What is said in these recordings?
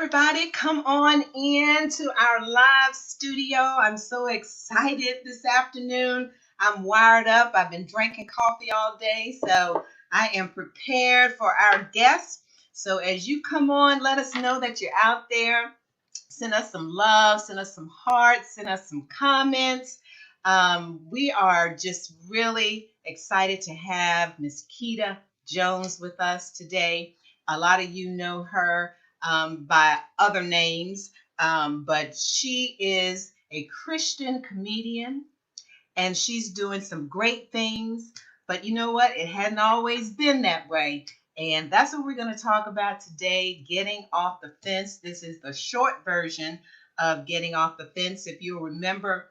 everybody. Come on in to our live studio. I'm so excited this afternoon. I'm wired up. I've been drinking coffee all day, so I am prepared for our guests. So as you come on, let us know that you're out there. Send us some love, send us some hearts, send us some comments. We are just really excited to have Miss Ketta Jones with us today. A lot of you know her by other names, but she is a Christian comedian and she's doing some great things. But you know what? It hadn't always been that way. And that's what we're going to talk about today, getting off the fence. This is the short version of getting off the fence. If you'll remember,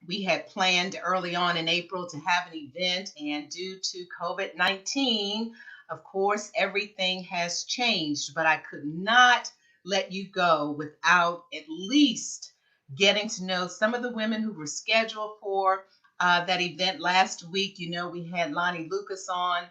we had planned early on in April to have an event, and due to COVID-19, of course, everything has changed, but I could not let you go without at least getting to know some of the women who were scheduled for that event last week. You know, we had Lonnie Lucas on.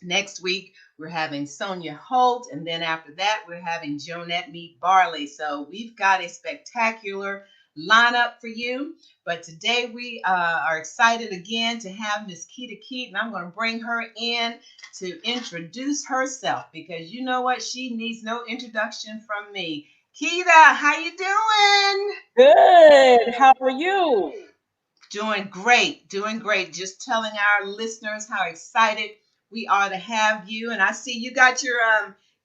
Next week, we're having Sonia Holt, and then after that, we're having Jonette Meat Barley. So we've got a spectacular lineup for you. But today we are excited again to have Miss Ketta Keet, and I'm going to bring her in to introduce herself because you know what? She needs no introduction from me. Ketta, how you doing? Good. How are you? Doing great, doing great. Just telling our listeners how excited we are to have you. And I see you got your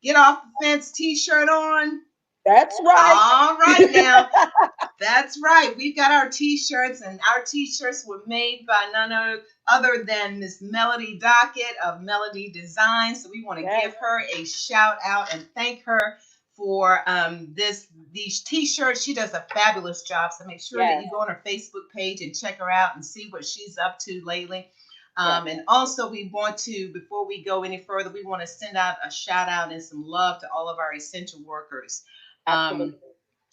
Get Off the Fence t-shirt on. That's right. All right now. That's right. We've got our t-shirts, and our t-shirts were made by none other than Miss Melody Dockett of Melody Design. So we want to give her a shout out and thank her for these t-shirts. She does a fabulous job. So make sure that you go on her Facebook page and check her out and see what she's up to lately. And also we want to, before we go any further, we want to send out a shout out and some love to all of our essential workers.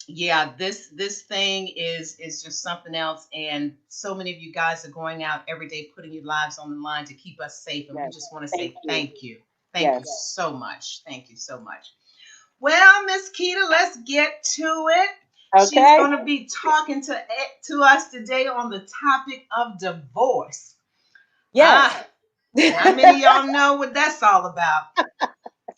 Yeah, this thing is just something else, and so many of you guys are going out every day, putting your lives on the line to keep us safe, and we just want to say thank you. Thank you so much. Thank you so much. Well, Miss Ketta, let's get to it. Okay. She's going to be talking to us today on the topic of divorce. Yes. How many of y'all know what that's all about?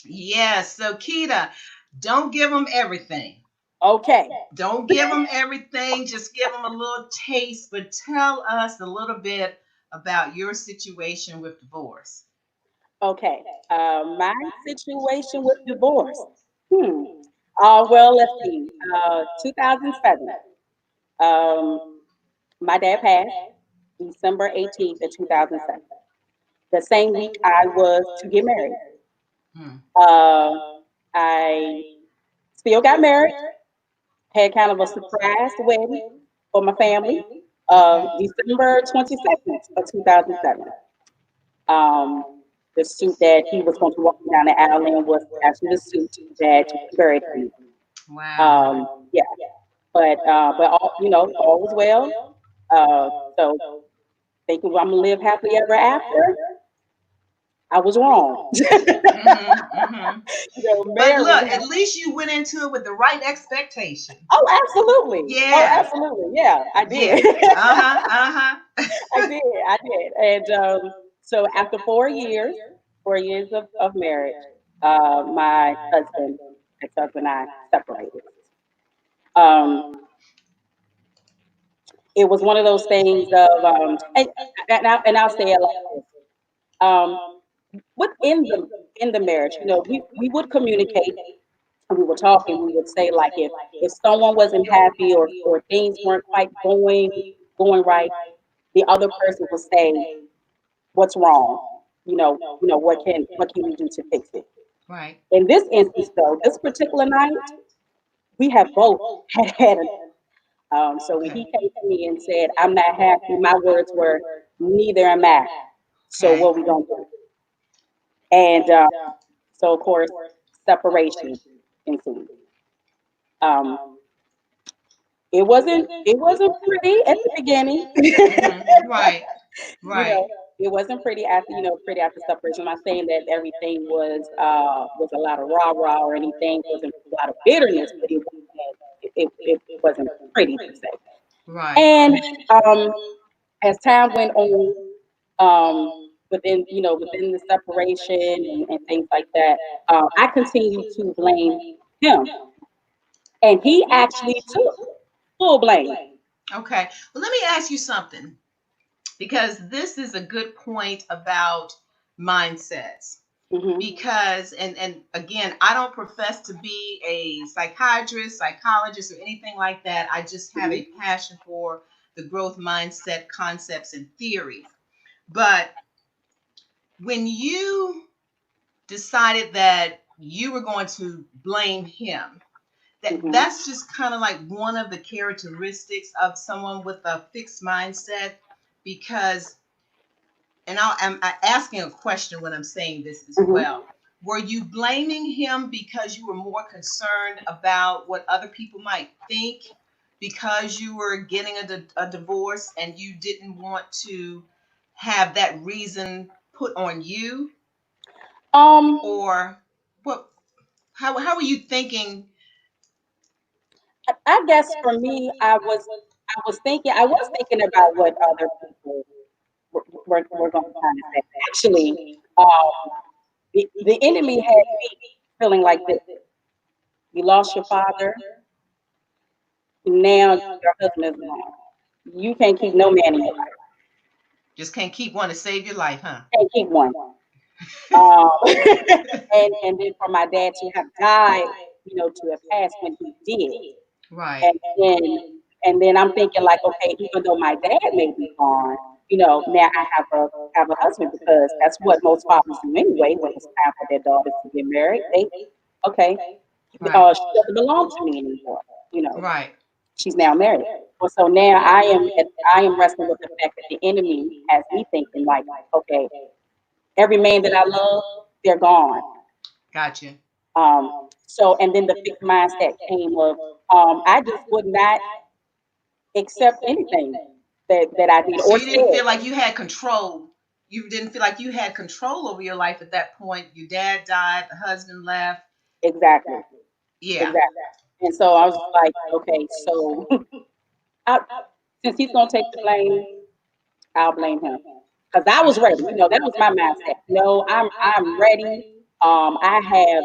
Yes. So Ketta, don't give them everything. Okay. Don't give them everything. Just give them a little taste, but tell us a little bit about your situation with divorce. Okay. My situation with divorce. Well, let's see. 2007. My dad passed December 18th of 2007. The same week I was to get married. I still got married. Had kind of a surprise wedding for my family. December 22nd of 2007. The suit that he was going to walk down the aisle in was actually the suit that he buried me. Wow. Yeah, but all, all was well. So thinking I'm gonna live happily ever after. I was wrong. But look, at least you went into it with the right expectation. Oh, absolutely. Yeah. Oh, absolutely. Yeah, I did. Yeah. I did. And so after 4 years, 4 years of marriage, my ex-husband and I separated. It was one of those things of, I'll say it like this. Within the marriage, we would communicate and we would talk and we would say like if someone wasn't happy or things weren't quite going right, the other person would say, what's wrong? What can we do to fix it? Right. In this instance though, this particular night, we have both had so when he came to me and said, I'm not happy, my words were, neither am I. So what we gonna do? And so of course, separation ensued. Um, it wasn't pretty at the beginning. Right. You know, it wasn't pretty after, pretty after separation. I'm not saying that everything was a lot of rah-rah or anything, wasn't a lot of bitterness, but it wasn't pretty per se. Right. And as time went on, within the separation and things like that, I continued to blame him, and he actually took full blame. Okay. Well, let me ask you something, because this is a good point about mindsets. Hmm. Because and again, I don't profess to be a psychiatrist, psychologist, or anything like that. I just have a Hmm. passion for the growth mindset concepts and theories. But when you decided that you were going to blame him, Hmm. that's just kind of like one of the characteristics of someone with a fixed mindset. Because, and I'm asking a question when I'm saying this as Hmm. well. Were you blaming him because you were more concerned about what other people might think, because you were getting a divorce and you didn't want to have that reason put on you? Um, Or what? How were you thinking? I guess for me, I was thinking about what other people were going to kind of say. Actually, the enemy had me feeling like this. You lost your father, now your husband is gone. You can't keep no man in your life. Just can't keep one to save your life, huh? Can't keep one. Um, and then for my dad to have died, to have passed when he did, Right. and then I'm thinking like, okay, even though my dad may be gone, now I have a husband, because that's what most fathers do anyway when it's time for their daughters to get married. They okay, Right. she doesn't belong to me anymore. You know, Right. she's now married. Well, so now I am wrestling with the fact that the enemy has me thinking like, okay, every man that I love, they're gone. Gotcha. So, and then the fixed mindset came of, I just would not accept anything that I did So or you didn't said. feel like you had control. You didn't feel like you had control over your life at that point. Your dad died, the husband left. Exactly, Yeah. exactly. And so I was just like, okay, so I, since he's gonna take the blame, I'll blame him, because I was ready. That was my mindset. No, I'm ready. I have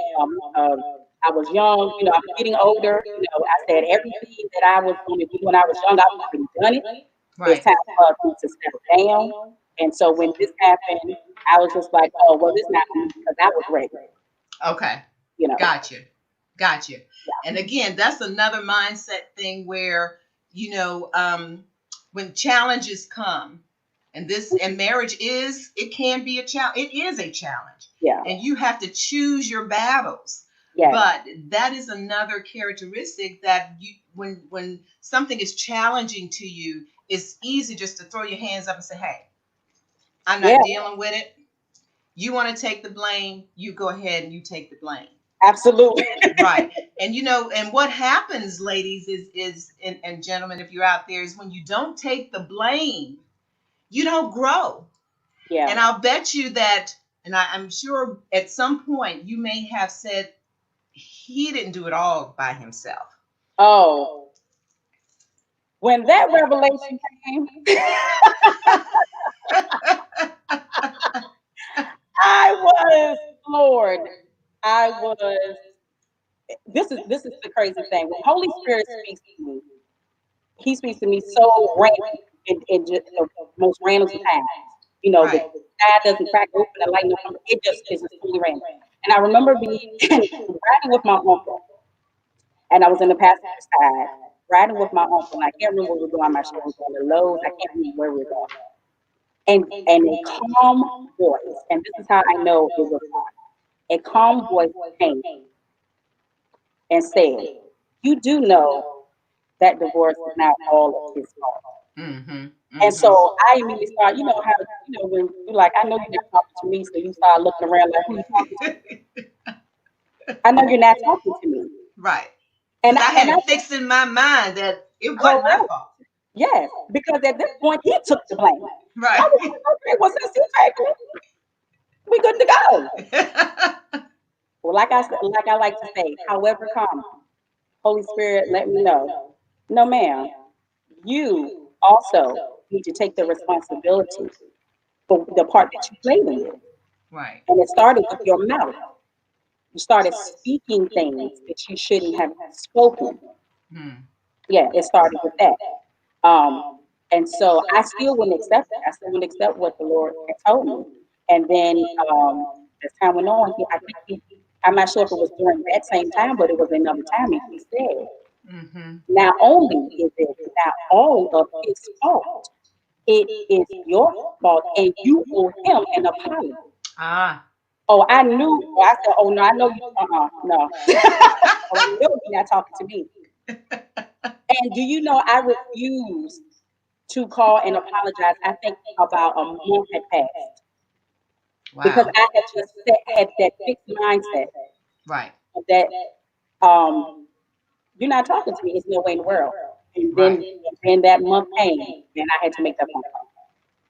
I was young. I'm getting older. I said everything that I was going to do when I was young, I've already done it. It's Right. time for me to settle down. And so when this happened, I was just like, oh well, this not for me, because I was ready. Okay. You know. Gotcha. Gotcha. And again, that's another mindset thing where, you know, when challenges come, and marriage it can be a challenge. It is a challenge. Yeah. And you have to choose your battles. Yes. But that is another characteristic that when something is challenging to you, it's easy just to throw your hands up and say, "Hey, I'm Yeah. not dealing with it. You want to take the blame, you go ahead and you take the blame." Absolutely. Right. And and what happens, ladies, is and gentlemen, if you're out there, is when you don't take the blame, you don't grow. Yeah. And I'll bet you that, and I'm sure at some point you may have said he didn't do it all by himself. Oh, when that revelation came, I was floored. I was. This is the crazy thing. When Holy Spirit speaks to me, He speaks to me so random in just the most random times. The Right. sky doesn't crack open, the light don't come. It just is just totally random. And I remember being riding with my uncle, and I was in the passenger side riding with my uncle, and I can't remember where we were going. My sure we were going to Lowe's. I can't remember where we were going. And a calm voice, and this is how I know it was God. A calm voice came and said, "You do know that divorce is not all of his fault." Mm-hmm. And Mm-hmm. so I immediately start, how, when you're like, I know you're not talking to me, so you start looking around like, who you talking to? I know you're not talking to me. Right. And Because I, I and had I it fixed in my mind that it wasn't my correct. fault. Yes, because at this point he took the blame. Right. I was like, okay, well, since you take it, we good to go. Well, like I like to say, however come, Holy Spirit, let me know. No, ma'am, you also need to take the responsibility for the part that you played in it. Right. And it started with your mouth. You started speaking things that you shouldn't have spoken. Hmm. Yeah, it started with that. Um, and so I still wouldn't accept it. I still wouldn't accept what the Lord had told me. And then as time went on, I'm not sure if it was during that same time, but it was another time, and he said, Hmm. not only is it not all of his fault, it is your fault, and you owe him an apology. Ah. Oh, I knew. Oh, I said, oh no, I know you. No. Oh, I know you're not talking to me. And do you know I refused to call and apologize? I think about a month had passed because Wow. I had just had that fixed mindset Right. that um, you're not talking to me. It's no way in the world. Right. And then that month came, and I had to make that phone call.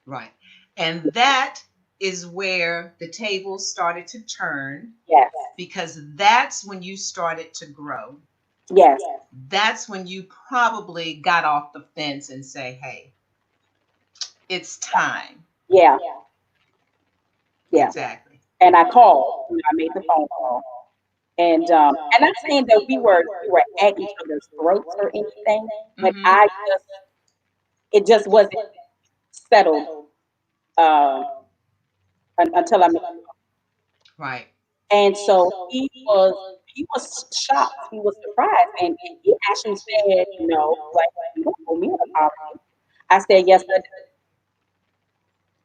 Right. And that is where the tables started to turn, Yes, because that's when you started to grow. yes, That's when you probably got off the fence and say, hey, it's time. yeah, yeah. Exactly. And I called. I made the phone call. And not saying that we were at each other's throats or anything, but Hmm. it just wasn't settled uh, until I met. Right. And so he was shocked, he was surprised, and he actually said, "No, like you don't owe me an apology." I said, "Yes, I do."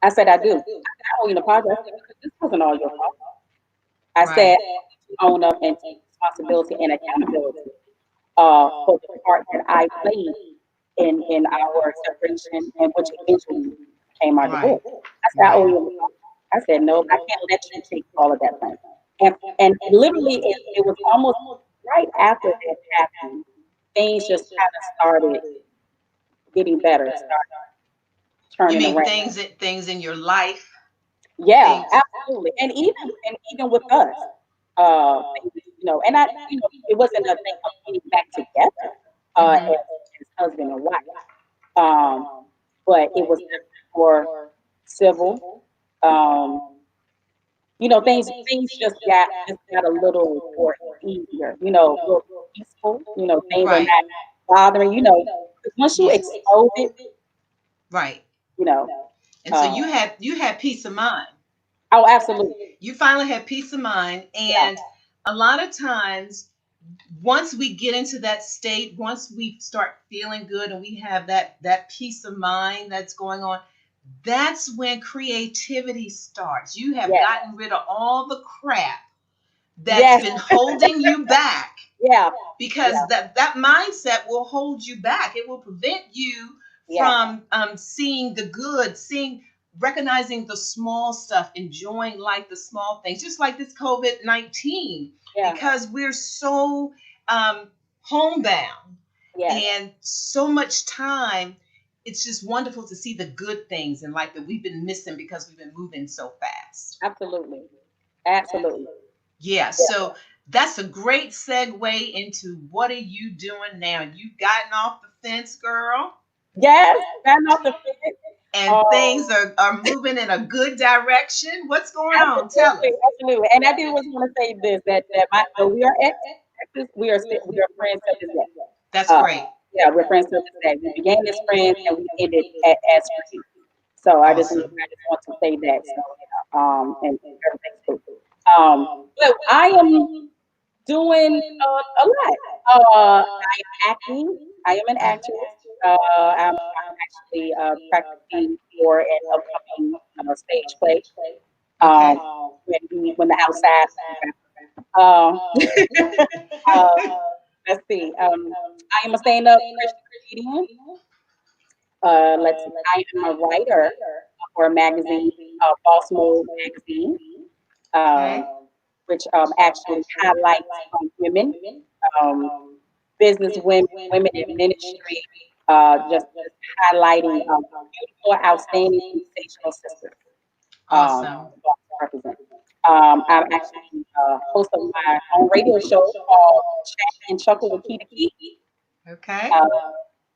I said, "I do. I owe you an apology." I said, "Because this wasn't all your fault." I said, Right. "I need to own up and take responsibility and accountability for the part that I played in our separation, and which eventually became our Right. divorce." I said, "I owe Right. you an apology." I said, "No, I can't let you take all of that blame." And literally, it was almost right after that happened, things just kind of started getting better, started You turning mean around. things in your life? Yeah, Things. absolutely. And even with us, and it wasn't a thing of getting back together Hmm. as husband and wife. Um, but it was more civil. Um, things just got a little more easier, a little peaceful. Things are Right. not bothering, 'cause once you Yeah. expose it, Right. you know, And so uh, you had peace of mind. oh, absolutely. You finally had peace of mind, Yeah. and a lot of times, once we get into that state, once we start feeling good and we have that peace of mind that's going on, that's when creativity starts. You have Yes. gotten rid of all the crap that's Yes. been holding you back, Yeah. because Yeah. that mindset will hold you back. It will prevent you Yeah. from seeing the good, seeing, recognizing the small stuff, enjoying like the small things, just like this COVID-19, Yeah. because we're so homebound Yes. and so much time. It's just wonderful to see the good things in life that we've been missing because we've been moving so fast. Absolutely. Absolutely. Yeah, Yeah. so that's a great segue into what are you doing now? You've gotten off the fence, girl, Yes. Got off the fence. and Um, things are moving in a good direction. What's going on? Tell Absolutely, us. absolutely. And I do just want to say this that though we are ex exes, we are friends to this day. That's Uh, great. yeah, we're friends to this day. We began as friends and we ended as friends. So Awesome. I just want to say that. So and everything's cool. But I am doing a lot. I am acting. I am an actress. I'm actually practicing for an upcoming stage play. Okay. Um, when the outside. Um, uh, let's see. I am a stand-up Christian comedian. Let's see. I am a writer for a magazine, Boss Mode magazine, Okay. um, which actually highlights women, um, business women, women in ministry. just highlighting beautiful, outstanding, sensational sisters. Awesome. Represent. I'm actually host of my own radio show called Chat and Chuckle with Ketta Keet. Okay.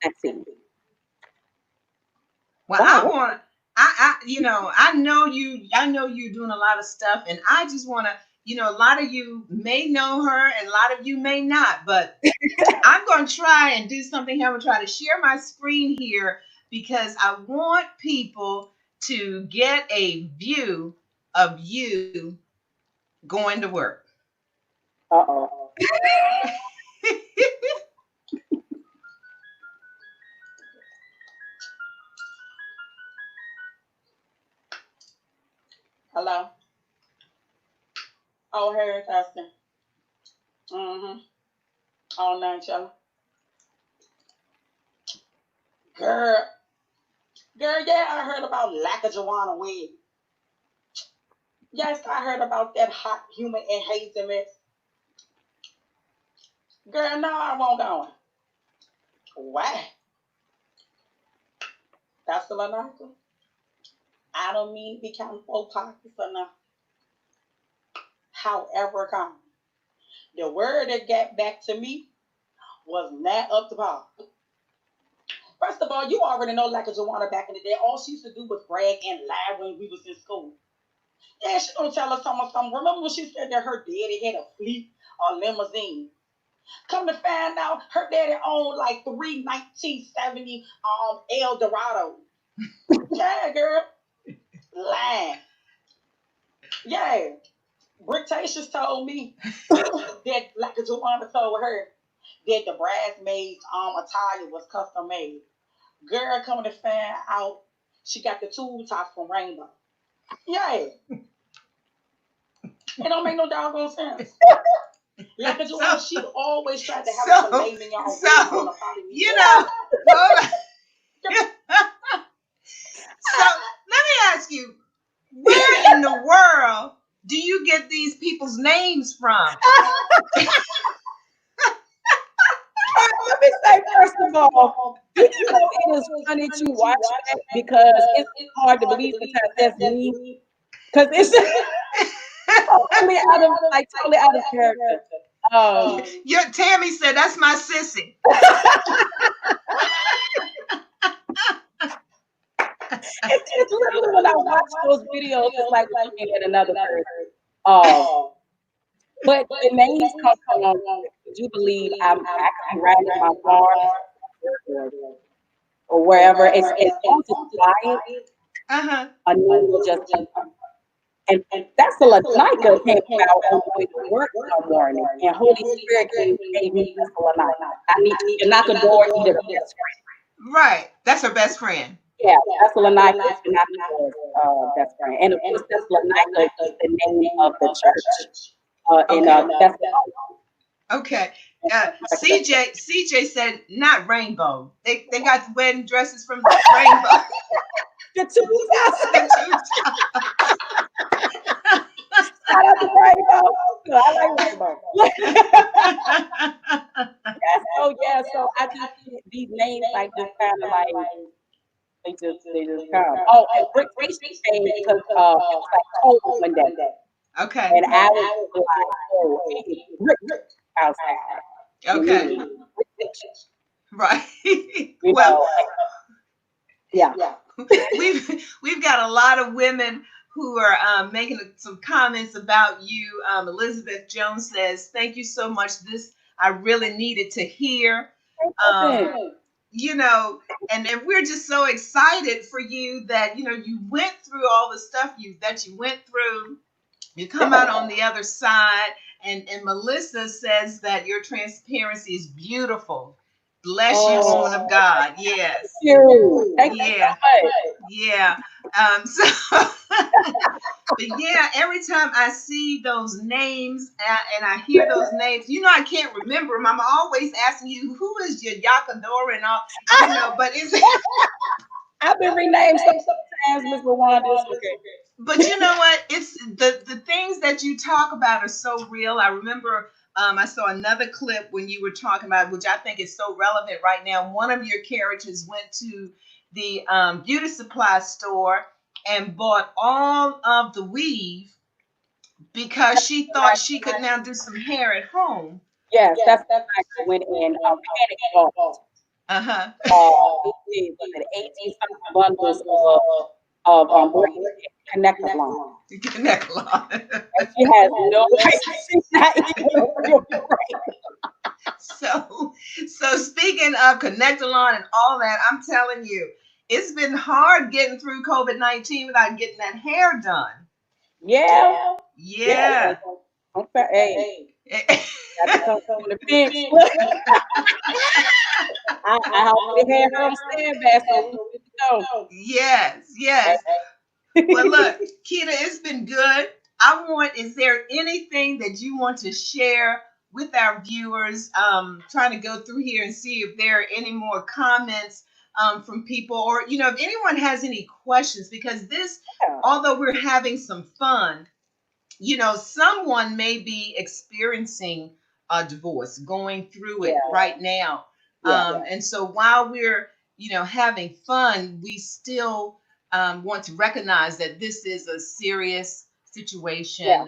Let's see. Well, I know you're doing a lot of stuff, and I just want to, a lot of you may know her, and a lot of you may not, but I'm going to try and do something here. I'm going to try to share my screen here because I want people to get a view of you going to work. Uh-oh. Hello. Oh, Harry Thurston. All night, y'all. Girl, yeah, I heard about Yaknockadora wedding. Yes, I heard about that hot human and hazy mess. Girl, no, I won't go. Why? That's the Lanaka. I don't mean to be counting folk pockets or nothing. However, come. The word that got back to me was not up to par. First of all, you already know Yaknockadora back in the day. All she used to do was brag and lie when we was in school. Yeah, she gonna tell us something. Remember when she said that her daddy had a fleet or limousine? Come to find out, her daddy owned like 1970 Eldorado. Yeah, girl. Lying. Yeah. Brictacious told me that Yaknockadora told her that the bridesmaids attire was custom made. Girl, coming to find out, she got the tube top from Rainbow. Yeah. It don't make no doggone sense. Yaknockadora, she always tried to have a filet mignon on the So let me ask you, where in the world do you get these people's names from? Let me say, first of all, it is funny to watch that because it's hard to believe sometimes that's me. Because it's totally out of character. Tammy said that's my sissy. It's literally when I watch those videos, it's like looking at another person. But the names come from, would you believe I'm actually riding my farm or wherever? It's all just quiet. A name will just and that's the Lanaka came out on the way to work one morning, and Holy Spirit gave me that's the Lanaka. I need to Yaknockadora either the best friend. Right, that's her best friend. Yeah, that's the Lanaka, Yaknockadaora's best friend, and of course that's Lanaka is the name of the church. That's okay. CJ said not Rainbow. They got the wedding dresses from Rainbow. The two Shout out to Rainbow. I like Rainbow. Yes, so I just these names like just kind of like they just come. Oh, and Brick came because it was like cold one day. Okay. And I was like, oh, it's Brick outside. Okay. Right. Yeah. We've got a lot of women who are making some comments about you. Elizabeth Jones says, "Thank you so much. This I really needed to hear." And we're just so excited for you that you went through all the stuff that you went through. You come out on the other side, and Melissa says that your transparency is beautiful. Bless you, woman of God. Yes. Thank you so much. Yeah. But yeah, every time I see those names and I hear those names, I can't remember them. I'm always asking you, who is your Yaknockadora and all, but it's I've been renamed sometimes, Miss Rwanda. But you know what? It's the things that you talk about are so real. I remember I saw another clip when you were talking about, which I think is so relevant right now. One of your characters went to the beauty supply store and bought all of the weave because she thought she could now do some hair at home. Yes, that's when I went in panic bought. Uh-huh. Was it 18 something bundles of connector line. Neck line. And she has no she's not even a real brain. So speaking of Connect-A-Lawn and all that, I'm telling you, it's been hard getting through COVID-19 without getting that hair done. Yeah. Yeah. Okay. Hey, got to come from the bench. I hope they had her on standby, so we good to go. Yes. Well, look, Ketta, it's been good. Is there anything that you want to share with our viewers? Trying to go through here and see if there are any more comments from people, or, if anyone has any questions, because although we're having some fun, someone may be experiencing a divorce, going through it right now. And so while we're, having fun, we still want to recognize that this is a serious situation.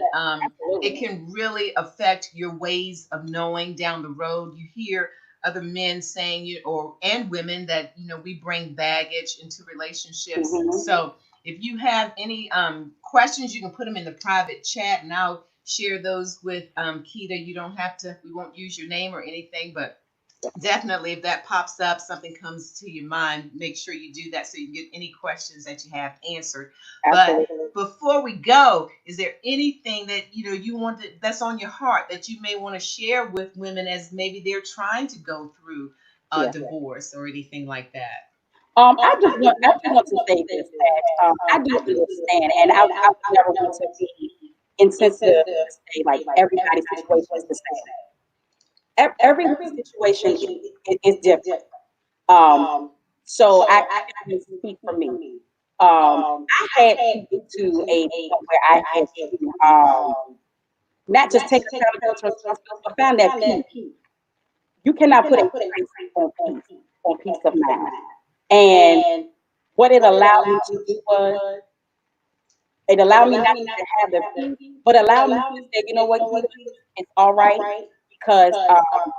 It can really affect your ways of knowing down the road. You hear other men saying, and women, that, we bring baggage into relationships. Mm-hmm. So if you have any questions, you can put them in the private chat, and I'll share those with Ketta. You don't have to, we won't use your name or anything, but definitely if that pops up, something comes to your mind, make sure you do that so you can get any questions that you have answered. Absolutely. But before we go, is there anything that you want that's on your heart that you may want to share with women as maybe they're trying to go through a divorce or anything like that? I just want to say this, that I do understand, and I would never want to be insensitive to say like everybody's situation is the same. Every situation is different. So I can speak for me. I had to get to a point where I had to not just take accountability and responsibility, but find that peace. You cannot put a price on peace of mind. And what it allowed me to do was, it allowed me not to have the peace, but allowed me to say, you know what, it's all right, because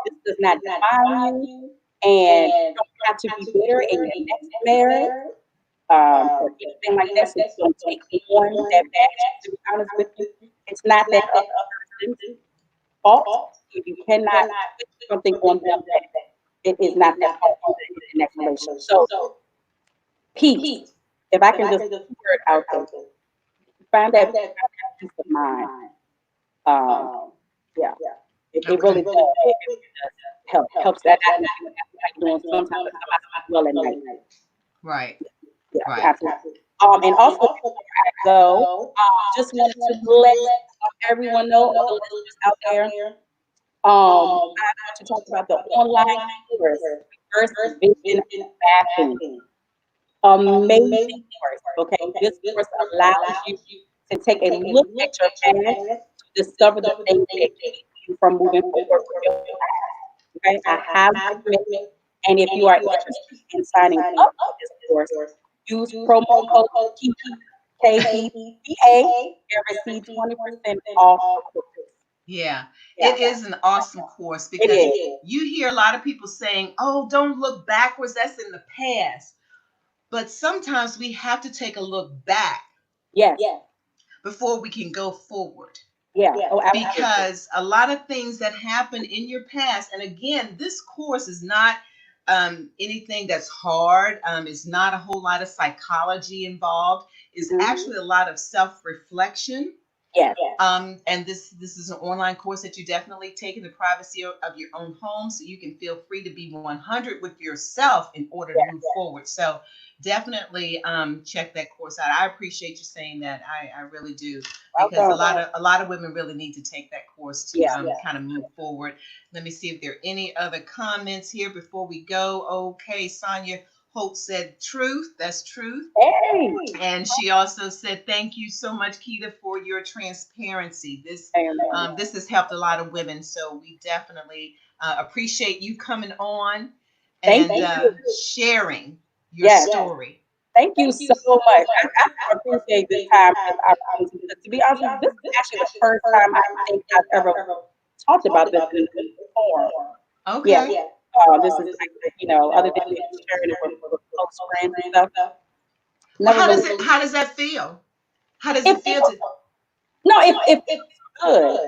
this does not define you, and you don't have to be bitter in your next marriage or anything like that. So you don't take on that baggage. To be honest with you, it's not that other person's fault. You cannot put something on them that it is not their fault in the next relationship. So peace. If I can just put the word out there, find that peace of mind. Yeah, it really does. It does helps that. Doing sometimes well at night. Right. Yeah, right. Absolutely. And also before I go, just wanted to let everyone know, all the listeners out there. I want to talk about the online course, Reverse Vision Mapping. Amazing course. Okay, this course allows you to take a look at your past to discover the things that keep you from moving forward with your life. Okay, I highly recommend. And if you are interested in signing up for this course, use promo code KETA and receive 20% off the course. Yeah, it is an awesome course, because you hear a lot of people saying, oh, don't look backwards, that's in the past. But sometimes we have to take a look back before we can go forward. Yeah. Because a lot of things that happen in your past, and again, this course is not anything that's hard. It's not a whole lot of psychology involved. It's actually a lot of self-reflection. Yes. And this is an online course that you definitely take in the privacy of your own home, so you can feel free to be 100 with yourself in order to move forward. So definitely check that course out. I appreciate you saying that. I really do, because a lot of women really need to take that course to kind of move forward. Let me see if there are any other comments here before we go. Okay, Sonia, Hope said truth. That's truth. Hey, And she also said, "Thank you so much, Ketta, for your transparency. amen. This has helped a lot of women, so we definitely appreciate you coming on Thank and you. sharing your Yes. story." Thank you so much. I appreciate this time, this opportunity. To be honest with you, this is actually the first time I think I've ever talked about this in this form. Yeah. Okay. This is like, other than me sharing it with close friends and stuff. Well, Never really. how does that feel? How does It it feel feels to? no, it feels good.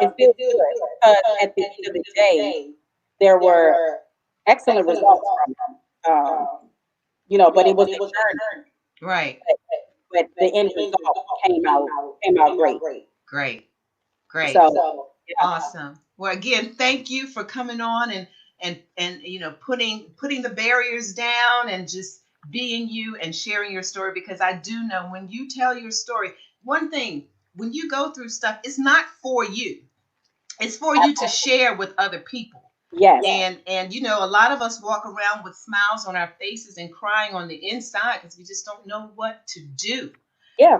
It feels good because at the end of the day, there were excellent results from it. But it was a journey. Right. But the end result came out great. Great. Great. So yeah, Awesome. Well, again, thank you for coming on and putting the barriers down and just being you and sharing your story, because I do know when you tell your story, one thing, when you go through stuff, it's not for you. It's for you to share with other people. yes, And a lot of us walk around with smiles on our faces and crying on the inside because we just don't know what to do. yeah,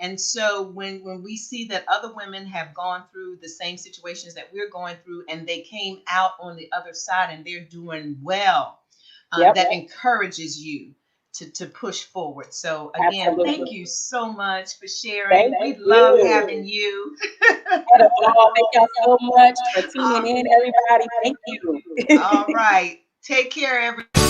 And so when we see that other women have gone through the same situations that we're going through and they came out on the other side and they're doing well, yep, that encourages you to push forward. So again, thank absolutely. you so much for sharing. Thank We love you. having you. Thank y'all so much for tuning in, everybody. Thank you. All right. Take care, everyone.